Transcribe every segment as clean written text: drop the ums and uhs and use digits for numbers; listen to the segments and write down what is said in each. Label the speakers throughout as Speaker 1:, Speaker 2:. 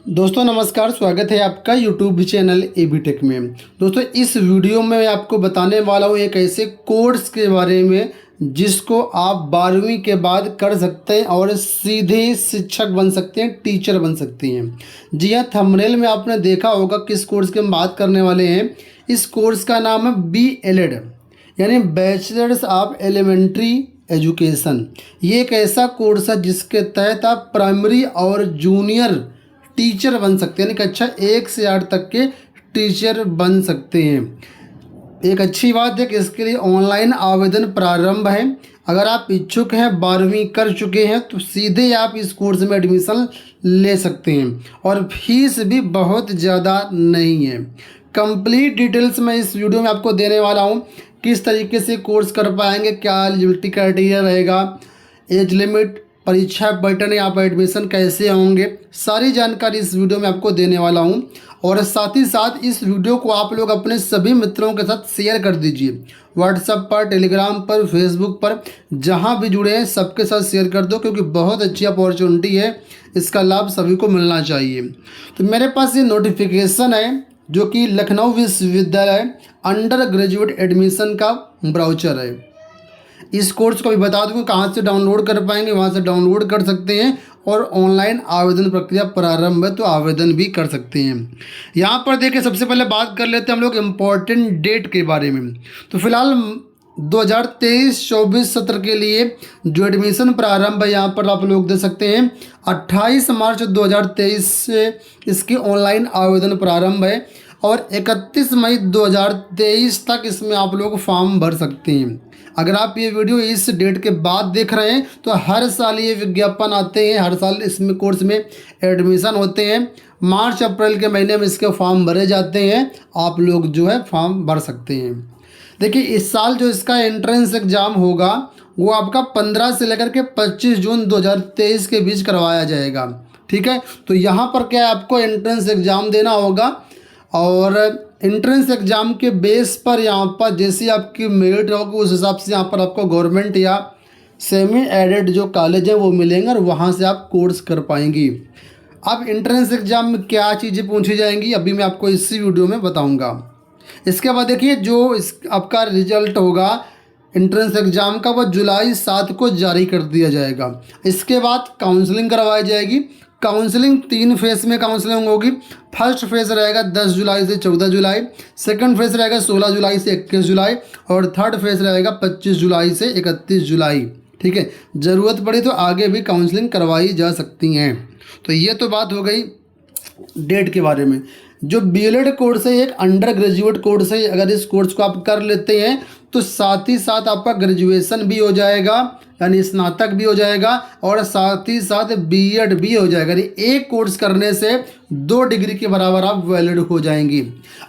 Speaker 1: दोस्तों नमस्कार, स्वागत है आपका यूट्यूब चैनल एबी टेक में। दोस्तों इस वीडियो में मैं आपको बताने वाला हूँ एक ऐसे कोर्स के बारे में जिसको आप 12वीं के बाद कर सकते हैं और सीधे शिक्षक बन सकते हैं, टीचर बन सकते हैं। जी हाँ, थंबनेल में आपने देखा होगा किस कोर्स की हम बात करने वाले हैं। इस कोर्स का नाम है BEd यानी बैचलर्स ऑफ एलिमेंट्री एजुकेशन। ये एक ऐसा कोर्स है जिसके तहत आप प्राइमरी और जूनियर टीचर बन सकते हैं, यानी कक्षा 1 से 8 तक के टीचर बन सकते हैं। एक अच्छी बात है कि इसके लिए ऑनलाइन आवेदन प्रारंभ है। अगर आप इच्छुक हैं, 12वीं कर चुके हैं, तो सीधे आप इस कोर्स में एडमिशन ले सकते हैं और फीस भी बहुत ज़्यादा नहीं है। कंप्लीट डिटेल्स मैं इस वीडियो में आपको देने वाला हूँ। किस तरीके से कोर्स कर पाएंगे, क्या एलिजिबिलिटी क्राइटेरिया रहेगा, एज लिमिट, परीक्षा पैटर्न, यहाँ पर एडमिशन कैसे होंगे, सारी जानकारी इस वीडियो में आपको देने वाला हूँ। और साथ ही साथ इस वीडियो को आप लोग अपने सभी मित्रों के साथ शेयर कर दीजिए। व्हाट्सएप पर, टेलीग्राम पर, फेसबुक पर, जहाँ भी जुड़े हैं सबके साथ शेयर कर दो, क्योंकि बहुत अच्छी अपॉर्चुनिटी है, इसका लाभ सभी को मिलना चाहिए। तो मेरे पास ये नोटिफिकेशन है जो कि लखनऊ विश्वविद्यालय अंडर ग्रेजुएट एडमिशन का ब्राउचर है। इस कोर्स को भी बता दूंगा कहाँ से डाउनलोड कर पाएंगे, वहाँ से डाउनलोड कर सकते हैं और ऑनलाइन आवेदन प्रक्रिया प्रारंभ है, तो आवेदन भी कर सकते हैं। यहाँ पर देखिए, सबसे पहले बात कर लेते हैं हम लोग इम्पोर्टेंट डेट के बारे में। तो फिलहाल 2023-24 सत्र के लिए जो एडमिशन प्रारंभ है, यहाँ पर आप लोग दे सकते हैं 28 मार्च 2023 से इसकी ऑनलाइन आवेदन प्रारंभ है और 31 मई 2023 तक इसमें आप लोग फॉर्म भर सकते हैं। अगर आप ये वीडियो इस डेट के बाद देख रहे हैं तो हर साल ये विज्ञापन आते हैं, हर साल इसमें कोर्स में एडमिशन होते हैं। मार्च अप्रैल के महीने में इसके फॉर्म भरे जाते हैं, आप लोग जो है फॉर्म भर सकते हैं। देखिए, इस साल जो इसका एंट्रेंस एग्ज़ाम होगा वो आपका 15 से लेकर के 25 जून 2023 के बीच करवाया जाएगा। ठीक है, तो यहाँ पर क्या है, आपको एंट्रेंस एग्ज़ाम देना होगा और एंट्रेंस एग्ज़ाम के बेस पर यहाँ पर जैसी आपकी मेरिट होगी उस हिसाब से यहाँ पर आपको गवर्नमेंट या सेमी एडेड जो कॉलेज है वो मिलेंगे और वहाँ से आप कोर्स कर पाएंगी। अब एंट्रेंस एग्ज़ाम में क्या चीज़ें पूछी जाएंगी अभी मैं आपको इसी वीडियो में बताऊँगा। इसके बाद देखिए, जो आपका रिजल्ट होगा एंट्रेंस एग्ज़ाम का वो जुलाई 7 को जारी कर दिया जाएगा। इसके बाद काउंसलिंग करवाई जाएगी। काउंसलिंग 3 फेज़ में काउंसलिंग होगी। फर्स्ट फेज़ रहेगा 10 जुलाई से 14 जुलाई, सेकंड फेज़ रहेगा 16 जुलाई से 21 जुलाई और थर्ड फेज़ रहेगा 25 जुलाई से 31 जुलाई। ठीक है, ज़रूरत पड़ी तो आगे भी काउंसलिंग करवाई जा सकती हैं। तो ये तो बात हो गई डेट के बारे में। जो BEd कोर्स है एक अंडर ग्रेजुएट कोर्स है। अगर इस कोर्स को आप कर लेते हैं तो साथ ही साथ आपका ग्रेजुएशन भी हो जाएगा, यानी स्नातक भी हो जाएगा और साथ ही साथ BEd भी हो जाएगा। यानी एक कोर्स करने से 2 डिग्री के बराबर आप वैलिड हो जाएंगी।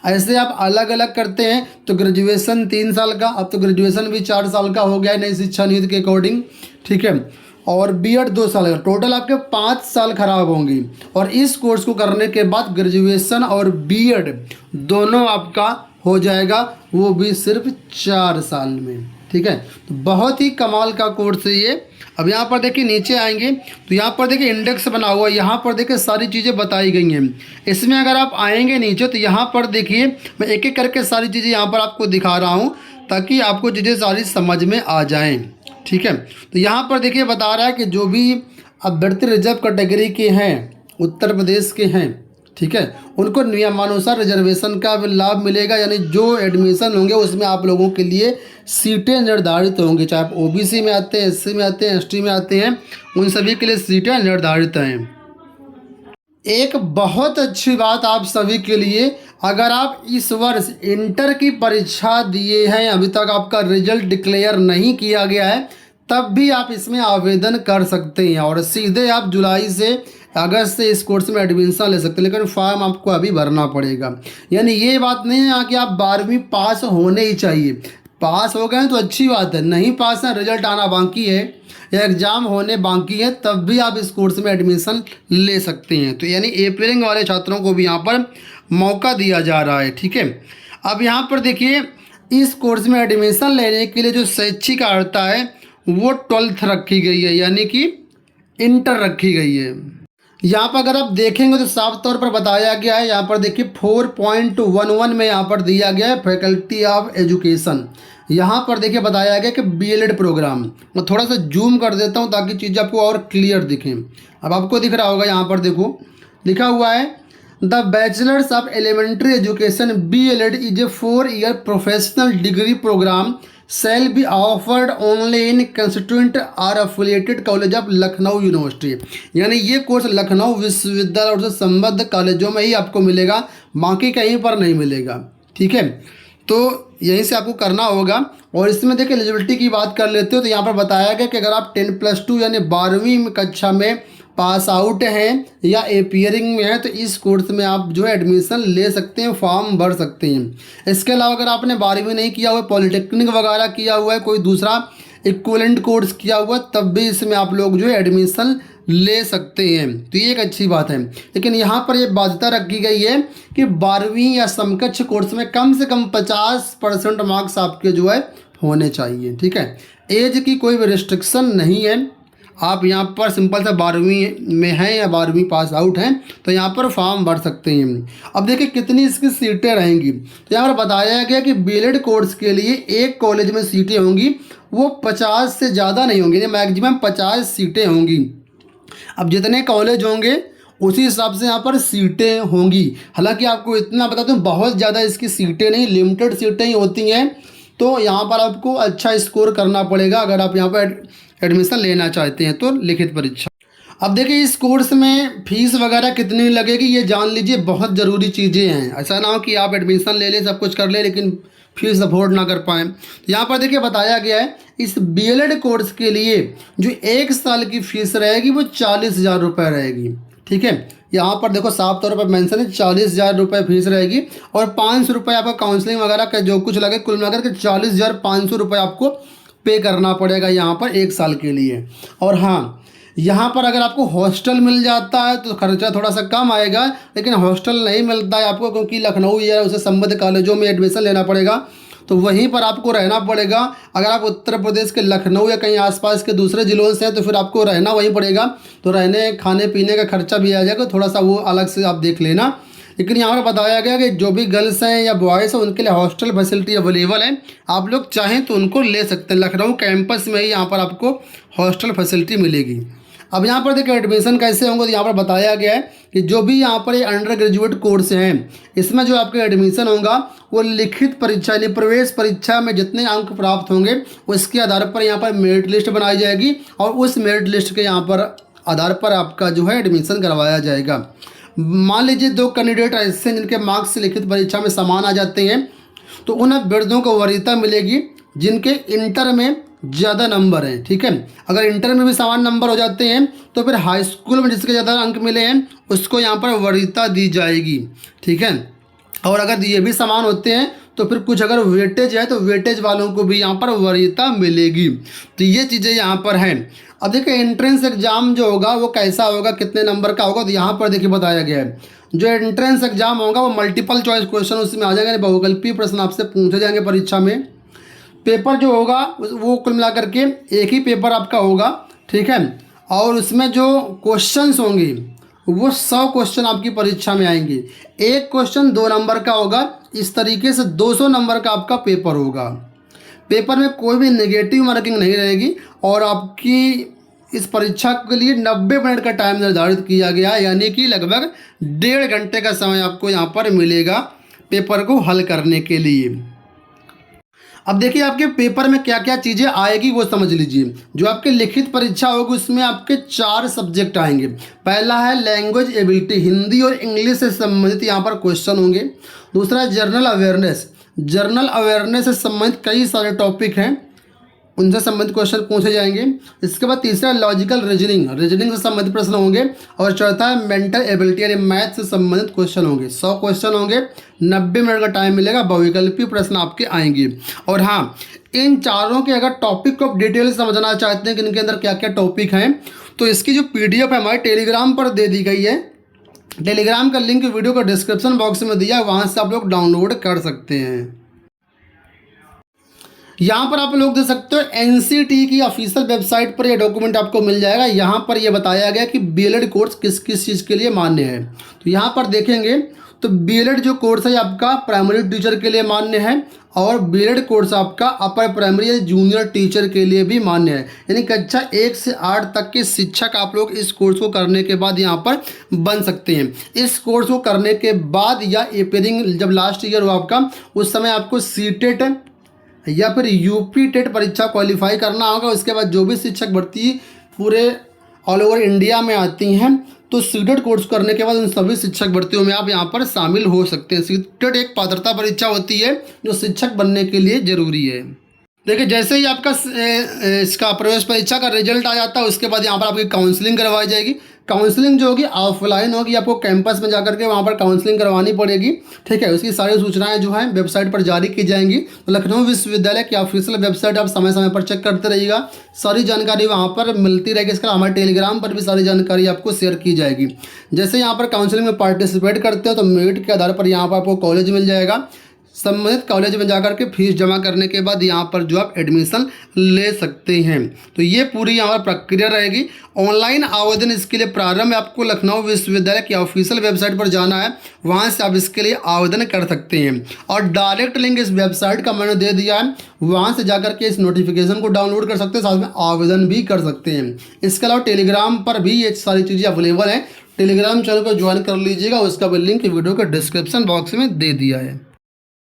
Speaker 1: ऐसे आप अलग अलग करते हैं तो ग्रेजुएशन 3 साल का, अब तो ग्रेजुएशन भी 4 साल का हो गया है नई शिक्षा नीति के अकॉर्डिंग। ठीक है, और BEd 2 साल का, टोटल आपके 5 साल खराब होंगी। और इस कोर्स को करने के बाद ग्रेजुएशन और BEd दोनों आपका हो जाएगा, वो भी सिर्फ 4 साल में। ठीक है, तो बहुत ही कमाल का कोर्स है ये। अब यहाँ पर देखिए नीचे आएंगे तो यहाँ पर देखिए इंडेक्स बना हुआ है, यहाँ पर देखिए सारी चीज़ें बताई गई हैं। इसमें अगर आप आएंगे नीचे तो यहाँ पर देखिए मैं एक एक करके सारी चीज़ें यहाँ पर आपको दिखा रहा हूँ ताकि आपको चीज़ें सारी समझ में आ जाएँ। ठीक है, तो यहाँ पर देखिए बता रहा है कि जो भी अभ्यर्थी रिजर्व कैटेगरी के हैं, उत्तर प्रदेश के हैं, ठीक है, उनको नियमानुसार रिजर्वेशन का लाभ मिलेगा। यानी जो एडमिशन होंगे उसमें आप लोगों के लिए सीटें निर्धारित होंगी, चाहे आप OBC में आते हैं, SC में आते हैं, ST में आते हैं, उन सभी के लिए सीटें निर्धारित हैं। एक बहुत अच्छी बात आप सभी के लिए, अगर आप इस वर्ष इंटर की परीक्षा दिए हैं, अभी तक आपका रिजल्ट डिक्लेयर नहीं किया गया है, तब भी आप इसमें आवेदन कर सकते हैं और सीधे आप जुलाई से अगस्त से इस कोर्स में एडमिशन ले सकते हैं। लेकिन फॉर्म आपको अभी भरना पड़ेगा। यानी ये बात नहीं है कि आप 12वीं पास होने ही चाहिए। पास हो गए हैं तो अच्छी बात है, नहीं पास है, रिजल्ट आना बाकी है या एग्ज़ाम होने बाकी है, तब भी आप इस कोर्स में एडमिशन ले सकते हैं। तो यानी A वाले छात्रों को भी यहाँ पर मौका दिया जा रहा है। ठीक है, अब यहाँ पर देखिए, इस कोर्स में एडमिशन लेने के लिए जो शैक्षिक अर्हता है वो 12th रखी गई है, यानी कि इंटर रखी गई है। यहाँ पर अगर आप देखेंगे तो साफ तौर पर बताया गया है, यहाँ पर देखिए 4.11 में यहाँ पर दिया गया है फैकल्टी ऑफ एजुकेशन। यहाँ पर देखिए बताया गया कि बीएलएड प्रोग्राम। मैं थोड़ा सा जूम कर देता हूँ ताकि चीज़ आपको और क्लियर दिखें। अब आपको दिख रहा होगा, यहाँ पर देखो लिखा हुआ है the bachelors of elementary education BLED is a 4 year professional degree program shall be offered only in constituent or affiliated college of Lucknow university. यानी ये कोर्स लखनऊ विश्वविद्यालय और से संबद्ध कॉलेजों में ही आपको मिलेगा, बाकी कहीं पर नहीं मिलेगा। ठीक है, तो यहीं से आपको करना होगा। और इसमें देखिए एलिजिबिलिटी की बात कर लेते हो तो यहाँ पर बताया गया कि अगर आप 10+2 यानी 12वीं कक्षा में पास आउट हैं या एपियरिंग में है तो इस कोर्स में आप जो है एडमिशन ले सकते हैं, फॉर्म भर सकते हैं। इसके अलावा अगर आपने 12वीं नहीं किया हुआ, पॉलिटेक्निक वगैरह किया हुआ है, कोई दूसरा इक्विवेलेंट कोर्स किया हुआ, तब भी इसमें आप लोग जो है एडमिशन ले सकते हैं। तो ये एक अच्छी बात है। लेकिन यहाँ पर ये बाध्यता रखी गई है कि 12वीं या समकक्ष कोर्स में कम से कम 50% मार्क्स आपके जो है होने चाहिए। ठीक है, एज की कोई भी रिस्ट्रिक्शन नहीं है। आप यहाँ पर सिंपल सा 12वीं में हैं या 12वीं पास आउट हैं तो यहाँ पर फॉर्म भर सकते हैं। अब देखिए कितनी इसकी सीटें रहेंगी, तो यहाँ पर बताया गया कि बीएलएड कोर्स के लिए एक कॉलेज में सीटें होंगी, वो 50 से ज़्यादा नहीं होंगी, मैक्सिमम 50 सीटें होंगी। अब जितने कॉलेज होंगे उसी हिसाब से यहाँ पर सीटें होंगी। हालांकि आपको इतना बता दूँ, बहुत ज़्यादा इसकी सीटें नहीं, लिमिटेड सीटें ही होती हैं। तो यहाँ पर आपको अच्छा स्कोर करना पड़ेगा अगर आप यहाँ पर एडमिशन लेना चाहते हैं तो लिखित परीक्षा। अब देखिए इस कोर्स में फीस वगैरह कितनी लगेगी ये जान लीजिए, बहुत ज़रूरी चीज़ें हैं। ऐसा ना हो कि आप एडमिशन ले लें, सब कुछ कर लें, लेकिन फीस अफोर्ड ना कर पाएँ। तो यहाँ पर देखिए बताया गया है इस बीएलएड कोर्स के लिए जो 1 साल की फ़ीस रहेगी वो 40,000 रुपये रहेगी। ठीक है, यहाँ पर देखो साफ तौर पर मेंशन है 40,000 रुपये फीस रहेगी और 500 रुपये आपका काउंसलिंग वगैरह का जो कुछ लगे, कुल मिलाकर के 40,500 रुपये आपको पे करना पड़ेगा यहाँ पर 1 साल के लिए। और हाँ, यहाँ पर अगर आपको हॉस्टल मिल जाता है तो खर्चा थोड़ा सा कम आएगा, लेकिन हॉस्टल नहीं मिलता है आपको क्योंकि लखनऊ या उसे संबद्ध कॉलेजों में एडमिशन लेना पड़ेगा, तो वहीं पर आपको रहना पड़ेगा। अगर आप उत्तर प्रदेश के लखनऊ या कहीं आसपास के दूसरे ज़िलों से हैं तो फिर आपको रहना वहीं पड़ेगा, तो रहने खाने पीने का खर्चा भी आ जाएगा, थोड़ा सा वो अलग से आप देख लेना। लेकिन यहाँ पर बताया गया कि जो भी गर्ल्स हैं या बॉयज़ हैं उनके लिए हॉस्टल फैसिलिटी अवेलेबल है, आप लोग चाहें तो उनको ले सकते हैं। लखनऊ कैंपस में ही यहाँ पर आपको हॉस्टल फैसिलिटी मिलेगी। अब यहाँ पर देखिए एडमिशन कैसे होंगे, तो यहाँ पर बताया गया है कि जो भी यहाँ पर ये अंडर ग्रेजुएट कोर्स हैं इसमें जो आपके एडमिशन होगा वो लिखित परीक्षा यानी प्रवेश परीक्षा में जितने अंक प्राप्त होंगे उसके आधार पर यहाँ पर मेरिट लिस्ट बनाई जाएगी और उस मेरिट लिस्ट के यहाँ पर आधार पर आपका जो है एडमिशन करवाया जाएगा। मान लीजिए 2 कैंडिडेट ऐसे हैं जिनके मार्क्स लिखित परीक्षा में समान आ जाते हैं तो उन अभ्यर्थियों को वरीयता मिलेगी जिनके इंटर में ज़्यादा नंबर हैं। ठीक है, अगर इंटर में भी समान नंबर हो जाते हैं तो फिर हाई स्कूल में जिसके ज़्यादा अंक मिले हैं उसको यहाँ पर वरीयता दी जाएगी। ठीक है, और अगर ये भी समान होते हैं तो फिर कुछ अगर वेटेज है तो वेटेज वालों को भी यहाँ पर वरीयता मिलेगी। तो ये चीज़ें यहाँ पर हैं। अब देखिए एंट्रेंस एग्ज़ाम जो होगा वो कैसा होगा, कितने नंबर का होगा, तो यहाँ पर देखिए बताया गया है जो एंट्रेंस एग्ज़ाम होगा वो मल्टीपल चॉइस क्वेश्चन उसमें आ जाएंगे, बहुकल्पीय प्रश्न आपसे पूछे जाएंगे परीक्षा में। पेपर जो होगा वो कुल मिला करके एक ही पेपर आपका होगा। ठीक है, और उसमें जो क्वेश्चंस होंगे वो 100 क्वेश्चन आपकी परीक्षा में आएंगे। एक क्वेश्चन 2 नंबर का होगा, इस तरीके से 200 नंबर का आपका पेपर होगा। पेपर में कोई भी नेगेटिव मार्किंग नहीं रहेगी और आपकी इस परीक्षा के लिए 90 मिनट का टाइम निर्धारित किया गया है, यानी कि लगभग 1.5 घंटे का समय आपको यहाँ पर मिलेगा पेपर को हल करने के लिए। अब देखिए आपके पेपर में क्या क्या चीज़ें आएगी वो समझ लीजिए। जो आपके लिखित परीक्षा होगी उसमें आपके 4 सब्जेक्ट आएंगे। पहला है लैंग्वेज एबिलिटी, हिंदी और इंग्लिश से संबंधित यहाँ पर क्वेश्चन होंगे। दूसरा जनरल अवेयरनेस, जनरल अवेयरनेस से संबंधित कई सारे टॉपिक हैं, उनसे संबंधित क्वेश्चन पूछे जाएंगे। इसके बाद तीसरा लॉजिकल रीजनिंग, रीजनिंग से संबंधित प्रश्न होंगे। और चौथा है मेंटल एबिलिटी यानी मैथ से संबंधित क्वेश्चन होंगे। 100 क्वेश्चन होंगे, 90 मिनट का टाइम मिलेगा, बहुविकल्पीय प्रश्न आपके आएंगे। और हाँ, इन चारों के अगर टॉपिक को डिटेल समझना चाहते हैं कि इनके अंदर क्या क्या टॉपिक हैं तो इसकी जो PDF है हमारे टेलीग्राम पर दे दी गई है। टेलीग्राम का लिंक वीडियो को डिस्क्रिप्शन बॉक्स में दिया है, वहाँ से आप लोग डाउनलोड कर सकते हैं। यहाँ पर आप लोग देख सकते हो एनसीटी की ऑफिशियल वेबसाइट पर ये डॉक्यूमेंट आपको मिल जाएगा। यहाँ पर ये बताया गया कि बीएलएड कोर्स किस किस चीज़ के लिए मान्य है। तो यहाँ पर देखेंगे तो बीएलएड जो कोर्स है आपका प्राइमरी टीचर के लिए मान्य है और बीएलएड कोर्स आपका अपर प्राइमरी या जूनियर टीचर के लिए भी मान्य है। यानी कक्षा 1 से 8 तक के शिक्षक आप लोग इस कोर्स को करने के बाद यहाँ पर बन सकते हैं। इस कोर्स को करने के बाद या अपेयरिंग जब लास्ट ईयर हो आपका, उस समय आपको सीटेट या फिर यूपी टेट परीक्षा क्वालिफाई करना होगा। उसके बाद जो भी शिक्षक भर्ती पूरे ऑल ओवर इंडिया में आती हैं, तो सीटेट कोर्स करने के बाद उन सभी शिक्षक भर्तियों में आप यहाँ पर शामिल हो सकते हैं। सीटेट एक पात्रता परीक्षा होती है जो शिक्षक बनने के लिए जरूरी है। देखिए जैसे ही आपका इसका प्रवेश परीक्षा का रिजल्ट आ जाता है, उसके बाद यहाँ पर आपकी काउंसलिंग करवाई जाएगी। काउंसलिंग जो होगी ऑफलाइन होगी, आपको कैंपस में जाकर के वहाँ पर काउंसलिंग करवानी पड़ेगी। ठीक है, उसकी सारी सूचनाएं जो हैं वेबसाइट पर जारी की जाएंगी। तो लखनऊ विश्वविद्यालय की ऑफिशियल वेबसाइट आप समय समय पर चेक करते रहिएगा, सारी जानकारी वहाँ पर मिलती रहेगी। इसके अलावा हमारे टेलीग्राम पर भी सारी जानकारी आपको शेयर की जाएगी। जैसे यहाँ पर काउंसलिंग में पार्टिसिपेट करते हो तो मेरिट के आधार पर यहाँ पर आपको कॉलेज मिल जाएगा। संबंधित कॉलेज में जाकर के फीस जमा करने के बाद यहाँ पर जो आप एडमिशन ले सकते हैं। तो ये पूरी यहाँ पर प्रक्रिया रहेगी। ऑनलाइन आवेदन इसके लिए प्रारंभ है। आपको लखनऊ विश्वविद्यालय की ऑफिशियल वेबसाइट पर जाना है, वहाँ से आप इसके लिए आवेदन कर सकते हैं और डायरेक्ट लिंक इस वेबसाइट का मैंने दे दिया है, वहाँ से जाकर के इस नोटिफिकेशन को डाउनलोड कर सकते हैं, साथ में आवेदन भी कर सकते हैं। इसके अलावा टेलीग्राम पर भी ये सारी चीज़ें अवेलेबल हैं। टेलीग्राम चैनल को ज्वाइन कर लीजिएगा, उसका भी लिंक वीडियो के डिस्क्रिप्शन बॉक्स में दे दिया है।